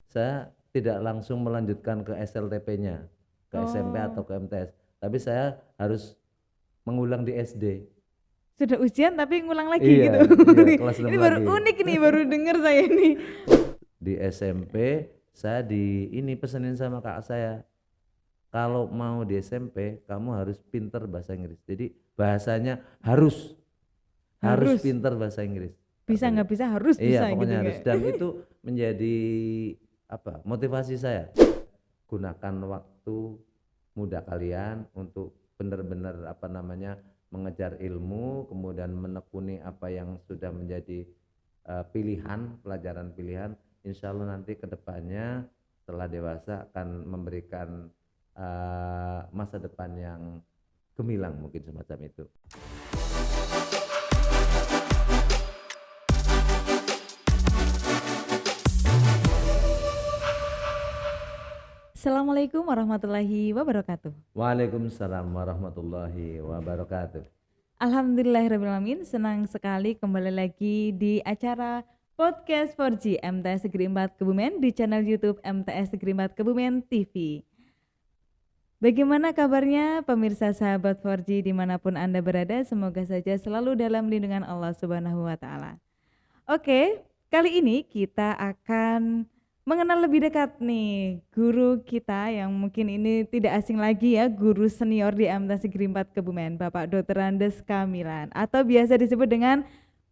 saya tidak langsung melanjutkan ke SLTP-nya, ke SMP atau Oh, ke MTS, tapi saya harus mengulang di SD. sudah ujian tapi ngulang lagi Iya, gitu. iya kelas 6 Ini baru lagi. unik nih, baru denger saya ini. Di SMP saya ini pesenin sama kakak saya, kalau mau di SMP kamu harus pinter bahasa Inggris. Jadi bahasanya harus harus Harus, pinter bahasa Inggris. bisa Katanya. nggak bisa, harus Iya, bisa gitu pokoknya harus. kayak. Dan itu menjadi apa? Motivasi saya. Gunakan waktu muda kalian untuk benar-benar apa namanya mengejar ilmu, kemudian menekuni apa yang sudah menjadi pilihan, pelajaran pilihan. Insya Allah nanti kedepannya setelah dewasa akan memberikan masa depan yang gemilang mungkin semacam itu. Assalamualaikum warahmatullahi wabarakatuh. Waalaikumsalam warahmatullahi wabarakatuh. Alhamdulillahirrahmanirrahim, senang sekali kembali lagi di acara podcast 4G MTS Negeri 4 Kebumen di channel YouTube MTS Negeri 4 Kebumen TV. Bagaimana kabarnya pemirsa sahabat 4G dimanapun Anda berada, semoga saja selalu dalam lindungan Allah Subhanahu wa Ta'ala. Oke, kali ini kita akan mengenal lebih dekat nih guru kita yang mungkin ini tidak asing lagi ya, guru senior di MTS Negeri 4 Kebumen, Bapak Dr. Andes Kamilan atau biasa disebut dengan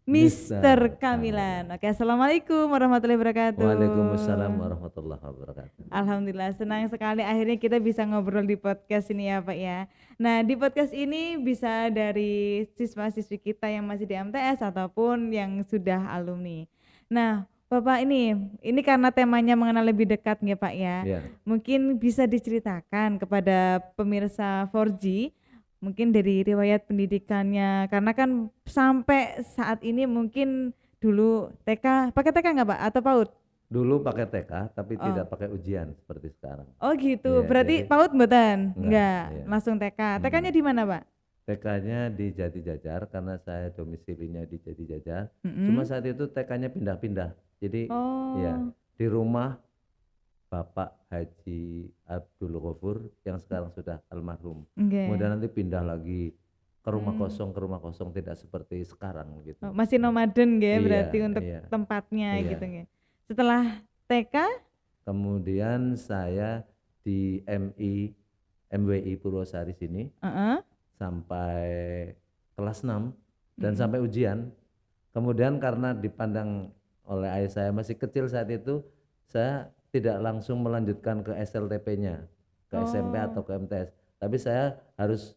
Mister Mister Kamilan. Kamilan. Oke, Assalamualaikum warahmatullahi wabarakatuh. Waalaikumsalam warahmatullahi wabarakatuh. Alhamdulillah, senang sekali akhirnya kita bisa ngobrol di podcast ini ya Pak ya. Nah, di podcast ini bisa dari siswa-siswi kita yang masih di MTS ataupun yang sudah alumni. Nah, Bapak ini karena temanya mengenal lebih dekat ya Pak ya. Ya, Mungkin bisa diceritakan kepada pemirsa 4G mungkin dari riwayat pendidikannya, karena kan sampai saat ini mungkin dulu TK, pakai TK nggak Pak atau PAUD? dulu pakai TK tapi Oh, tidak pakai ujian seperti sekarang. oh gitu, Iya, berarti jadi PAUD mboten? enggak, Enggak, iya. langsung TK. TK-nya di mana Pak? TK-nya di Jati Jajar karena saya domisilinya di Jati Jajar. Cuma Mm-mm. saat itu TK-nya pindah-pindah. Jadi ya Oh, di rumah Bapak Haji Abdul Ghafur yang sekarang sudah almarhum. enggak. Kemudian nanti pindah lagi Hmm. ke rumah kosong tidak seperti sekarang Oh, gitu. masih nomaden nggak Iya, berarti untuk iya, tempatnya iya. gitu nggak. Setelah TK, Kemudian saya di MWI Purwosari sini heeh, sampai kelas 6 dan mm-mm. sampai ujian. Kemudian karena dipandang oleh ayah saya masih kecil saat itu, saya tidak langsung melanjutkan ke SLTP-nya, ke SMP Oh, atau ke MTS, tapi saya harus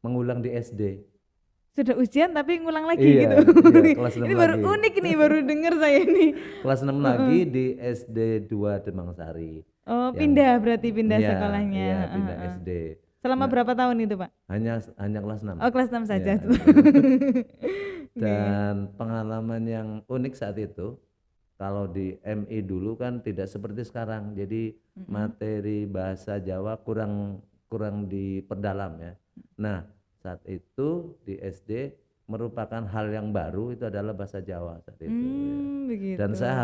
mengulang di SD. sudah ujian tapi ngulang lagi Iya, gitu. iya kelas 6 Ini baru lagi. unik nih, baru denger saya ini. Kelas 6 Heeh. lagi di SD 2 Demangsari. Oh, Yang pindah berarti pindah iya, sekolahnya. iya Heeh, pindah heeh. SD. Selama Nah, berapa tahun itu Pak? hanya kelas 6. Oh, kelas 6 Ya, saja. hanya kelas 6. Oke. Dan pengalaman yang unik saat itu, kalau di MI dulu kan tidak seperti sekarang. Jadi Mm-mm. materi bahasa Jawa kurang kurang diperdalam ya. Nah, saat itu di SD merupakan hal yang baru itu adalah bahasa Jawa saat itu ya. Dan Begitu. saya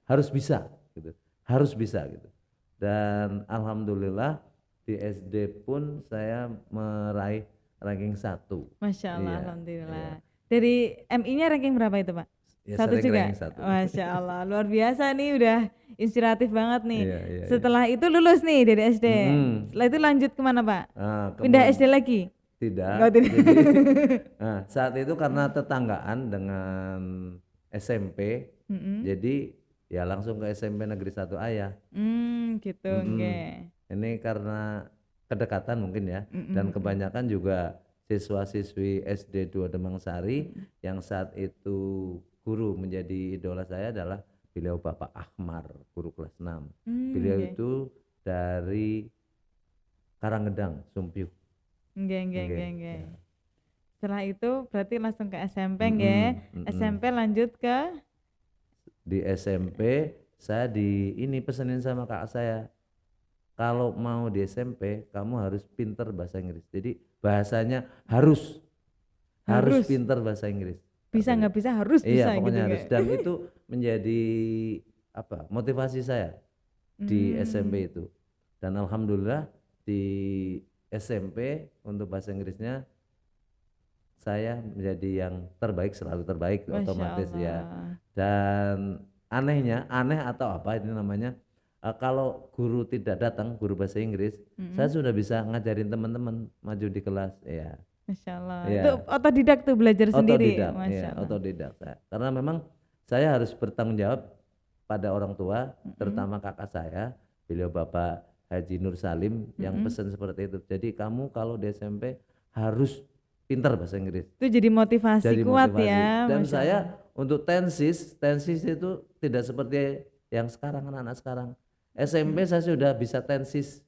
harus bisa gitu. Harus bisa gitu. Dan alhamdulillah di SD pun saya meraih ranking 1. Masya Allah, Iya, Alhamdulillah. iya. Dari MI-nya ranking berapa itu Pak? Ya Satu sering juga? ranking 1. Masya Allah, luar biasa nih, udah inspiratif banget nih. Iya, iya, iya. Setelah itu lulus nih dari SD. Mm-mm. Setelah itu lanjut kemana Pak? Nah, Pindah SD lagi? Enggak, tidak. tidak. Jadi saat itu karena tetanggaan dengan SMP, Mm-mm. jadi ya langsung ke SMP Negeri 1 Ayah. Gitu, Mm-mm. enggak. Ini karena kedekatan mungkin ya, dan Mm-mm. kebanyakan juga siswa-siswi SD 2 Demangsari Mm-mm. yang saat itu guru menjadi idola saya adalah beliau Bapak Ahmar, guru kelas 6. Beliau Enggak. itu dari Karangedang, Sumpyuh. Oke. Enggak. Ya. Setelah itu berarti langsung ke SMP enggak? Mm-mm, mm-mm. SMP lanjut ke Di SMP saya pesenin sama kakak saya, kalau mau di SMP kamu harus pinter bahasa Inggris. Jadi bahasanya harus harus, pinter bahasa Inggris. bisa Katanya. nggak bisa harus Iya bisa gitu pokoknya harus, enggak? dan itu menjadi apa motivasi saya di SMP itu. Dan alhamdulillah di SMP untuk bahasa Inggrisnya saya menjadi yang terbaik, selalu terbaik Masya otomatis ya. Allah. Dan aneh atau apa ini namanya, kalau guru tidak datang, guru bahasa Inggris, saya sudah bisa ngajarin teman-teman maju di kelas ya. Masya Allah. Itu Ya, otodidak tuh belajar sendiri. otodidak Masya ya, Allah. otodidak saya. Karena memang saya harus bertanggung jawab pada orang tua, terutama kakak saya, beliau Bapak Haji Nur Salim yang pesan seperti itu. Jadi kamu kalau di SMP harus pintar bahasa Inggris. Itu jadi motivasi Jadi kuat motivasi. ya. Dan Masya saya Allah. untuk tensis itu tidak seperti yang sekarang, anak-anak sekarang. SMP saya sudah bisa tensis.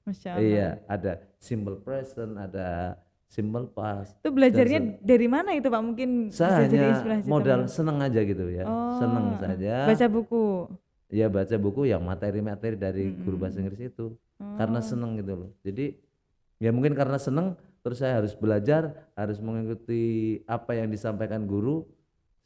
Masya Allah. Iya, ada simple present, ada simple past. Itu belajarnya dari mana itu Pak? Mungkin Saya bisa jadi hanya inspirasi modal teman. seneng aja gitu ya, seneng saja. Baca buku. Ya baca buku yang materi-materi dari guru bahasa Inggris itu, karena seneng gitu loh. Jadi ya mungkin karena seneng, terus saya harus belajar, harus mengikuti apa yang disampaikan guru,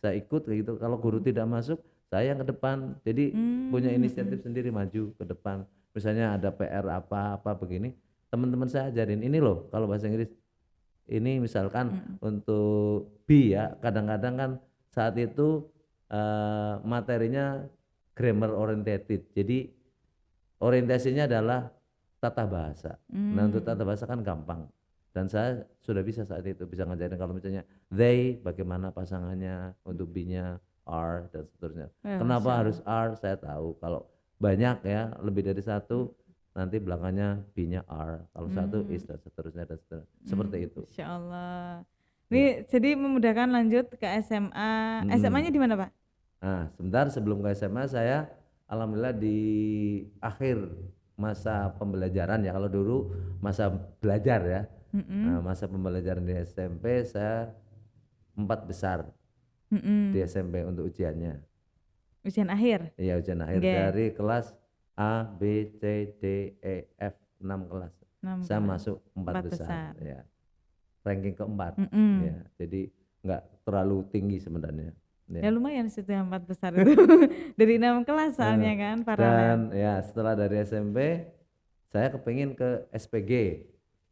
saya ikut kayak gitu. Kalau guru tidak masuk, saya yang ke depan. Jadi punya inisiatif sendiri maju ke depan. Misalnya ada PR apa begini, teman-teman saya ajarin ini loh kalau bahasa Inggris. Ini misalkan untuk B ya, kadang-kadang kan saat itu materinya grammar oriented. Jadi orientasinya adalah tata bahasa. Nah untuk tata bahasa kan gampang. Dan saya sudah bisa saat itu, bisa ngajarin kalau misalnya they, bagaimana pasangannya, untuk B-nya are dan seterusnya. Kenapa harus are, saya tahu. Kalau banyak ya, lebih dari satu, nanti belakangnya B-nya are. Kalau satu is dan seterusnya dan seterusnya. Seperti itu. Insya Allah. Ini jadi memudahkan lanjut ke SMA. SMA-nya di mana Pak? Nah, sebentar sebelum ke SMA saya alhamdulillah di akhir masa pembelajaran ya. Kalau dulu masa belajar ya. Nah, masa pembelajaran di SMP saya 4 besar di SMP untuk ujiannya. Ujian akhir. Iya, ujian akhir dari kelas A, B, C, D, E, F 6 kelas. 6 Saya kelas. masuk 4 besar. Ya. Ranking keempat. Ya, jadi nggak terlalu tinggi sebenarnya. Ya lumayan situ yang 4 besar itu. Dari 6 kelas soalnya kan paralel. Dan ya setelah dari SMP saya kepingin ke SPG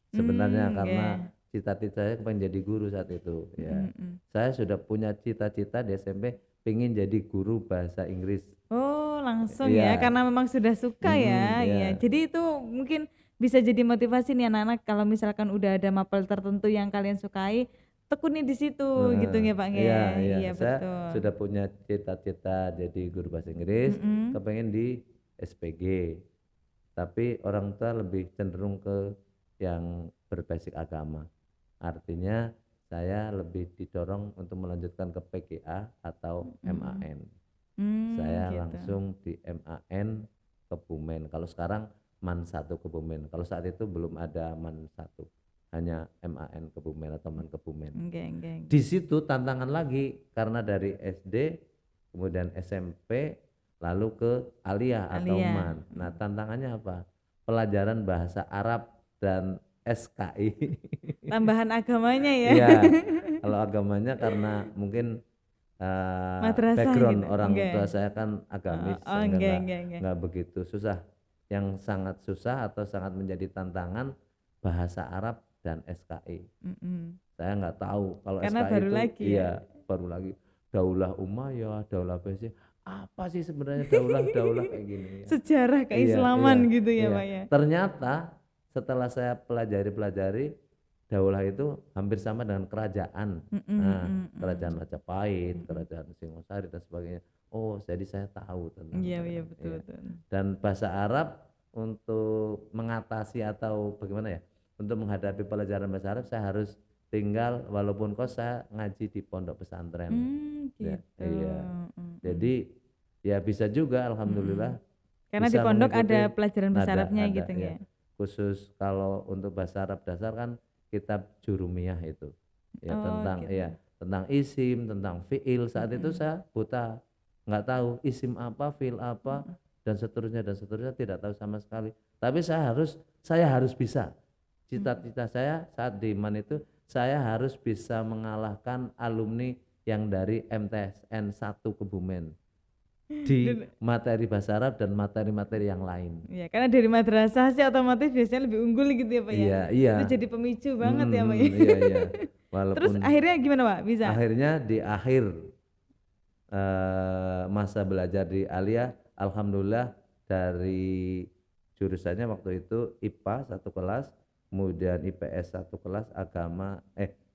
sebenarnya karena cita-cita saya pengen jadi guru saat itu ya. Saya sudah punya cita-cita di SMP pengen jadi guru bahasa Inggris. Oh langsung Iya. ya karena memang sudah suka ya. iya. Iya. Jadi itu mungkin bisa jadi motivasi nih anak-anak kalau misalkan udah ada mapel tertentu yang kalian sukai, tekuni di situ gitu ya Pak ya. Iya, Iya saya betul. sudah punya cita-cita jadi guru bahasa Inggris, kepengen di SPG. Tapi orang tua lebih cenderung ke yang berbasis agama. Artinya saya lebih didorong untuk melanjutkan ke PGA atau MAN. Saya Gitu. langsung di MAN Kebumen. Kalau sekarang MAN 1 Kebumen. Kalau saat itu belum ada MAN 1. Hanya MAN Kebumen atau MAN Kebumen. Enggak. Di situ tantangan lagi karena dari SD kemudian SMP lalu ke aliyah atau Aliyah. MAN. Nah, tantangannya apa? Pelajaran bahasa Arab dan SKI. Tambahan agamanya ya. Iya. Kalau agamanya karena mungkin Madrasah background gitu. orang Enggak. tua saya kan agamis Oh, sehingga enggak. nggak begitu susah. Yang sangat susah atau sangat menjadi tantangan bahasa Arab dan SKI. Saya nggak tahu kalau Karena SKI baru itu lagi ya. iya baru lagi. Daulah Umayyah, Daulah Abbasiyah, apa sih sebenarnya daulah kayak gini ya. Sejarah keislaman gitu ya Pak ya. Ternyata setelah saya pelajari daulah itu hampir sama dengan kerajaan. Kerajaan Majapahit, kerajaan Singosari dan sebagainya. Oh, jadi saya tahu tentang Iya betul. Dan bahasa Arab untuk mengatasi atau bagaimana ya? Untuk menghadapi pelajaran bahasa Arab saya harus tinggal walaupun kos saya ngaji di pondok pesantren. Gitu. Iya. Jadi ya bisa juga alhamdulillah. Karena di bisa pondok ada mengikuti- pelajaran bahasa Arabnya ada, gitu ya. ya. Khusus kalau untuk bahasa Arab dasar kan kitab Jurumiyah itu. Ya Oh, tentang gitu. tentang isim, tentang fiil. Saat itu saya buta, nggak tahu isim apa, fiil apa dan seterusnya tidak tahu sama sekali. Tapi saya harus bisa. Cita-cita saya saat di MAN itu saya harus bisa mengalahkan alumni yang dari MTSN 1 Kebumen. di materi bahasa Arab dan materi-materi yang lain. Ya, karena dari madrasah sih otomatis biasanya lebih unggul gitu ya Pak ya. Iya, iya. Itu jadi pemicu banget ya Pak ya. Iya, iya. Terus Walaupun akhirnya gimana Pak? Bisa? akhirnya di akhir masa belajar di Aliyah, alhamdulillah dari jurusannya waktu itu IPA 1 kelas, kemudian IPS 1 kelas,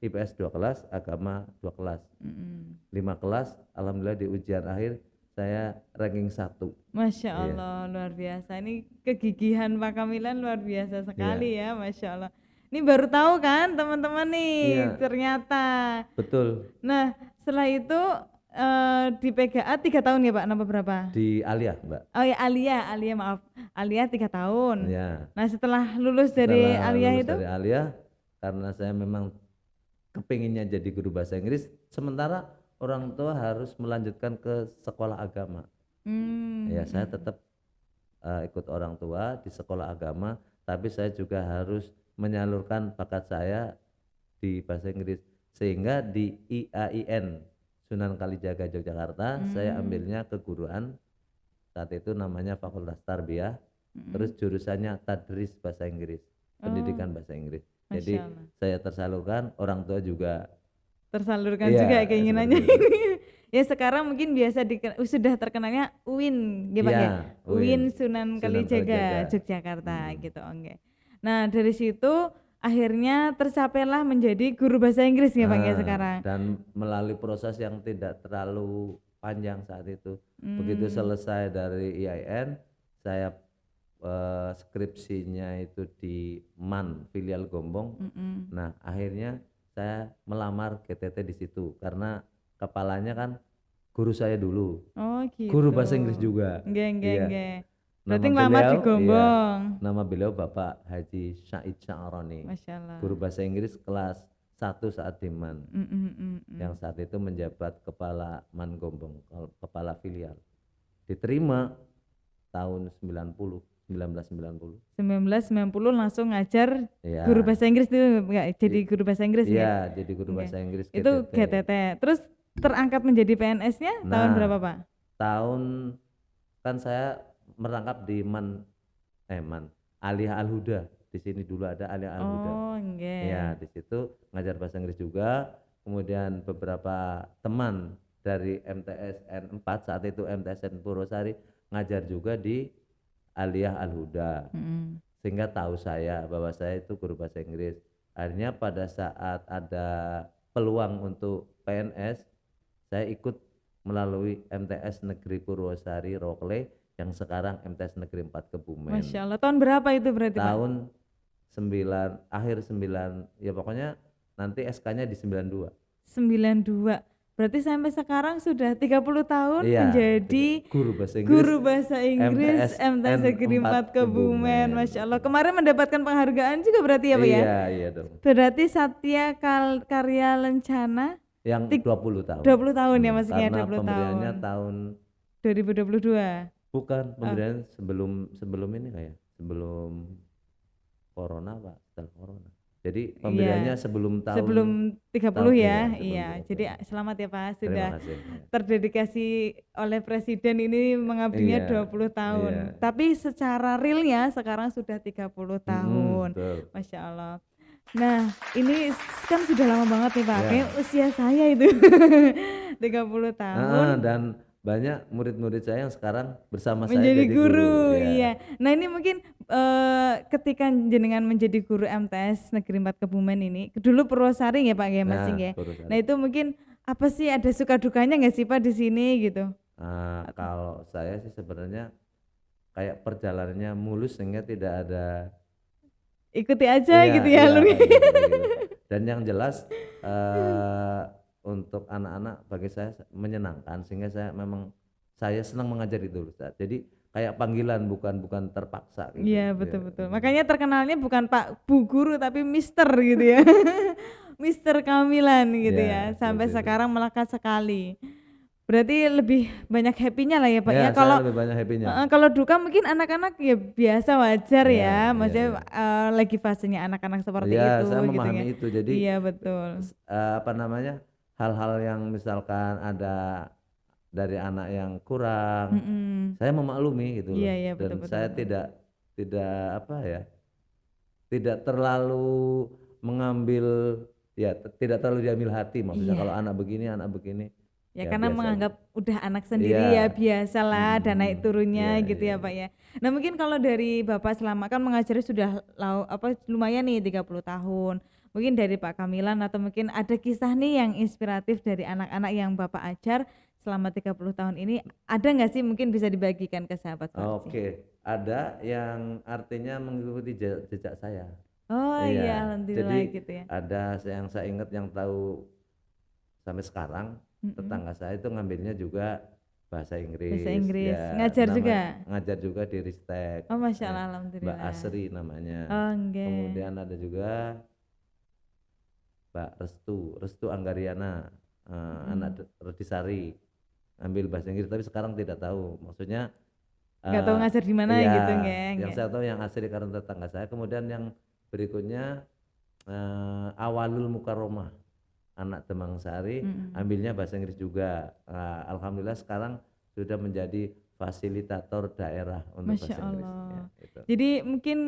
IPS 2 kelas, agama 2 kelas. 5 kelas, alhamdulillah di ujian akhir saya ranking 1. Masya Iya. Allah, luar biasa. Ini kegigihan Pak Kamilan luar biasa sekali ya, Masya Allah. Ini baru tahu kan teman-teman nih, Iya. ternyata. Betul. Nah, setelah itu di PGA 3 tahun ya Pak, nambah berapa? Di Aliyah, Mbak. Oh ya Aliyah maaf, Aliyah 3 tahun. Ya. Nah setelah lulus dari Setelah Aliyah lulus itu? dari Aliyah, karena saya memang kepinginnya jadi guru bahasa Inggris, sementara orang tua harus melanjutkan ke sekolah agama. Ya, saya tetap ikut orang tua di sekolah agama, tapi saya juga harus menyalurkan bakat saya di bahasa Inggris, sehingga di IAIN Sunan Kalijaga Yogyakarta saya ambilnya keguruan, saat itu namanya Fakultas Tarbiyah, terus jurusannya Tadris Bahasa Inggris, pendidikan bahasa Inggris. Jadi Masya Allah. saya tersalurkan, orang tua juga Tersalurkan Iya, juga keinginannya. seperti itu. Ya sekarang mungkin biasa sudah terkenalnya UIN ya Pak Iya, ya? UIN UIN, Sunan Sunan Kalijaga Kalijaga. Yogyakarta gitu, oke. Nah dari situ akhirnya tercapailah menjadi guru bahasa Inggris ya Pak ya sekarang. Dan melalui proses yang tidak terlalu panjang saat itu. Begitu selesai dari IAIN, saya skripsinya itu di MAN filial Gombong. Nah akhirnya saya melamar GTT di situ karena kepalanya kan guru saya dulu, Oh gitu. guru bahasa Inggris juga. Nggak. Iya. Berarti Nama ngelamar di beliau, Gombong. iya, nama beliau Bapak Haji Syahid Sya'roni, Masya Allah. guru bahasa Inggris kelas 1 saat di MAN, yang saat itu menjabat kepala MAN Gombong, kepala filial. Diterima tahun 1990. 1990 langsung ngajar Iya. guru bahasa Inggris itu enggak jadi guru bahasa Inggris ya? Iya, jadi guru Oke. bahasa Inggris Itu GTT. Terus terangkat menjadi PNS-nya tahun Nah, berapa Pak? Tahun kan saya merangkap di MAN Aliyah Al-Huda. Di sini dulu ada Aliyah Al-Huda. Oh, nggih. Ya, di situ ngajar bahasa Inggris juga. Kemudian beberapa teman dari MTSN 4 saat itu MTSN Purwosari ngajar juga di Aliyah Al-Huda. Sehingga tahu saya bahwa saya itu guru bahasa Inggris. Akhirnya pada saat ada peluang untuk PNS, saya ikut melalui MTS Negeri Purwosari Rokle yang sekarang MTS Negeri 4 Kebumen. Masya Allah. Tahun berapa itu berarti Pak? Tahun 9, ya pokoknya nanti SK-nya di 92. 92. Berarti sampai sekarang sudah 30 tahun Iya, menjadi guru bahasa Inggris, guru bahasa Inggris MTS Negeri 4 4 Kebumen. Masya Allah. Kemarin mendapatkan penghargaan juga berarti ya Pak ya? Iya dong. Berarti Satya Karya Lencana Yang 20 tahun. 20 tahun ya maksudnya, Karena 20 pemberiannya tahun. tahun 2022. bukan pemberian sebelum ini kayak sebelum corona Pak, setelah corona. Jadi pemberiannya sebelum tahun Sebelum 30 tahun, ya. sebelum Iya. 30. Jadi selamat ya Pak Terima sudah kasih. terdedikasi oleh presiden ini mengabdinya Iya, 20 tahun. iya. Tapi secara realnya sekarang sudah 30 tahun. Betul. Masya Allah. Nah, ini kan sudah lama banget nih Pak. Iya. Kayak usia saya itu 30 tahun. Dan banyak murid-murid saya yang sekarang bersama saya Menjadi jadi guru, ya. iya. Nah ini mungkin ketika jenengan menjadi guru MTS Negeri 4 Kebumen ini, dulu Purwosari ya Pak ya Mas ya. Purwosari. Nah itu mungkin apa sih, ada suka dukanya nggak sih Pak di sini gitu? Kalau saya sih sebenarnya kayak perjalanannya mulus sehingga tidak ada Ikuti aja gitu ya iya, alurnya. gitu. Dan yang jelas untuk anak-anak bagi saya menyenangkan, sehingga saya senang mengajar itu Ustaz. Jadi kayak panggilan, bukan terpaksa gitu. Iya betul. Makanya terkenalnya bukan Pak Bu Guru tapi Mister gitu ya. Mister Kamilan gitu ya. Sampai seperti itu. sekarang melekat sekali. Berarti lebih banyak happy-nya lah ya Pak ya. Saya Kalau lebih banyak happy-nya. kalau duka mungkin anak-anak ya biasa, wajar ya. Iya, Maksudnya iya. lagi fasenya anak-anak seperti Iya, itu saya gitu memahami ya. itu. Jadi Iya betul. hal-hal yang misalkan ada dari anak yang kurang, Mm-mm. saya memaklumi gitu loh. Iya, iya, Dan betul, saya betul. tidak apa ya, tidak terlalu mengambil ya tidak terlalu diambil hati, maksudnya kalau Iya. anak begini Ya ya karena biasa aja. menganggap udah anak sendiri ya Iya. biasalah ada naik turunnya Iya, gitu iya, ya Pak iya. ya. Nah mungkin kalau dari Bapak selama kan mengajari sudah lumayan nih 30 tahun. Mungkin dari Pak Kamilan atau mungkin ada kisah nih yang inspiratif dari anak-anak yang Bapak ajar selama 30 tahun ini, ada nggak sih mungkin bisa dibagikan ke sahabat Farsi? Oke, ada yang artinya mengikuti jejak saya. Oh iya Iya, alhamdulillah jadi gitu ya. ada yang saya ingat yang tahu sampai sekarang, Mm-mm. tetangga saya itu ngambilnya juga bahasa Bahasa Inggris, Inggris, ya ngajar juga? ngajar juga di Ristek, Oh Masya ya, Allah Mbak alhamdulillah. Asri namanya. Oh enggak. Kemudian ada juga Mbak Restu Anggariana, anak Redisari, ambil bahasa Inggris tapi sekarang tidak tahu, maksudnya Nggak tahu ngajar di mana iya, gitu enggak? yang Enggak. saya tahu yang asli karena tetangga saya. Kemudian yang berikutnya Awalul Mukaromah, anak Demang Sari, Mm-mm. ambilnya bahasa Inggris juga. Alhamdulillah sekarang sudah menjadi fasilitator daerah untuk Masya bahasa Inggris. Ya, Allah. itu. Jadi mungkin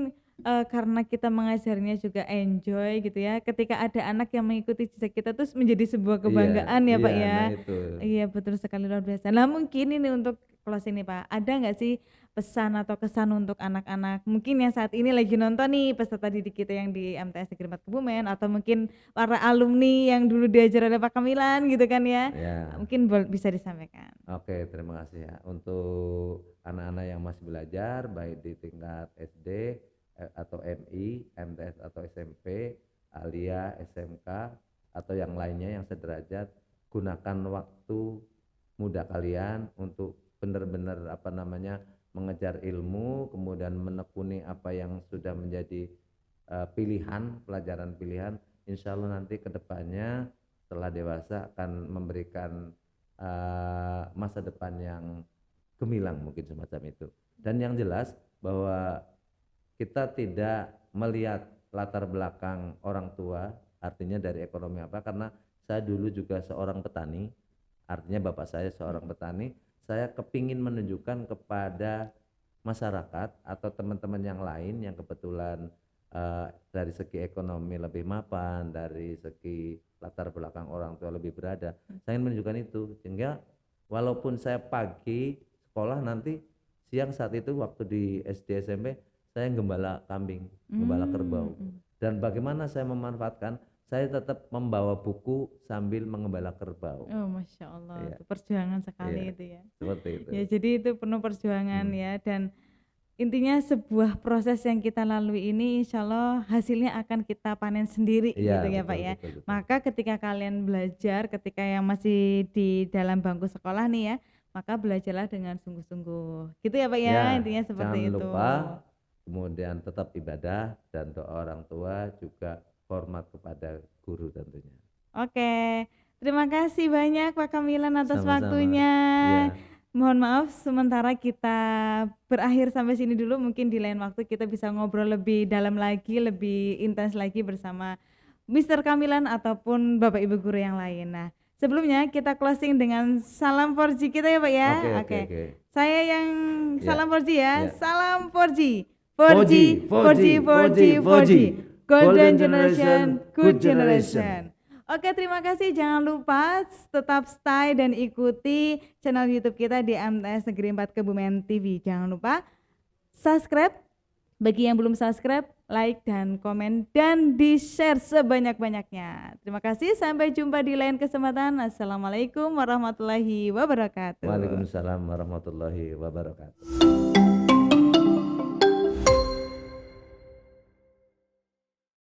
karena kita mengajarnya juga enjoy gitu ya. Ketika ada anak yang mengikuti jejak kita terus menjadi sebuah Iya, kebanggaan ya Pak iya, ya. nah itu. Iya betul sekali luar biasa. Nah mungkin ini untuk close ini Pak, ada nggak sih pesan atau kesan untuk anak-anak mungkin yang saat ini lagi nonton nih peserta didik kita yang di MTS Negeri 4 Kebumen, atau mungkin para alumni yang dulu diajar oleh Pak Kamilan gitu kan ya. Ya, Mungkin bisa disampaikan. oke, terima kasih ya. Untuk anak-anak yang masih belajar, baik di tingkat SD atau MI, MTS atau SMP, Alia, SMK, atau yang lainnya yang sederajat, gunakan waktu muda kalian untuk benar-benar apa namanya mengejar ilmu, kemudian menekuni apa yang sudah menjadi pilihan, pelajaran pilihan. Insya Allah nanti kedepannya setelah dewasa akan memberikan masa depan yang gemilang, mungkin semacam itu. Dan yang jelas bahwa kita tidak melihat latar belakang orang tua, artinya dari ekonomi apa, karena saya dulu juga seorang petani, artinya bapak saya seorang petani. Saya kepingin menunjukkan kepada masyarakat atau teman-teman yang lain yang kebetulan dari segi ekonomi lebih mapan, dari segi latar belakang orang tua lebih berada, saya ingin menunjukkan itu, sehingga walaupun saya pagi sekolah, nanti siang saat itu waktu di SD SMP saya gembala kambing, gembala kerbau. Dan bagaimana saya memanfaatkan, saya tetap membawa buku sambil mengembala kerbau. Oh Masya Allah, Iya. itu perjuangan sekali Iya, itu ya. seperti itu. Ya jadi itu penuh perjuangan ya, dan intinya sebuah proses yang kita lalui ini insya Allah hasilnya akan kita panen sendiri Iya, gitu ya betul, Pak ya. betul, betul. Maka ketika kalian belajar, ketika yang masih di dalam bangku sekolah nih ya, maka belajarlah dengan sungguh-sungguh. Gitu ya Pak ya, Ya, intinya seperti jangan itu. lupa kemudian tetap ibadah dan doa orang tua, juga hormat kepada guru tentunya. Oke, terima kasih banyak Pak Kamilan atas Sama-sama. waktunya. Iya. Mohon maaf sementara kita berakhir sampai sini dulu, mungkin di lain waktu kita bisa ngobrol lebih dalam lagi, lebih intens lagi bersama Mr. Kamilan ataupun Bapak Ibu guru yang lain. Nah, sebelumnya kita closing dengan salam 4G kita ya Pak ya. Oke. Saya yang Ya, salam 4G ya. ya. Salam 4G. 4G. Golden Generation, Good Generation. Oke, terima kasih. Jangan lupa tetap stay dan ikuti channel YouTube kita di MTS Negeri 4 Kebumen TV. Jangan lupa subscribe. Bagi yang belum subscribe, like dan komen dan di-share sebanyak-banyaknya. Terima kasih. Sampai jumpa di lain kesempatan. Assalamualaikum warahmatullahi wabarakatuh. Waalaikumsalam warahmatullahi wabarakatuh.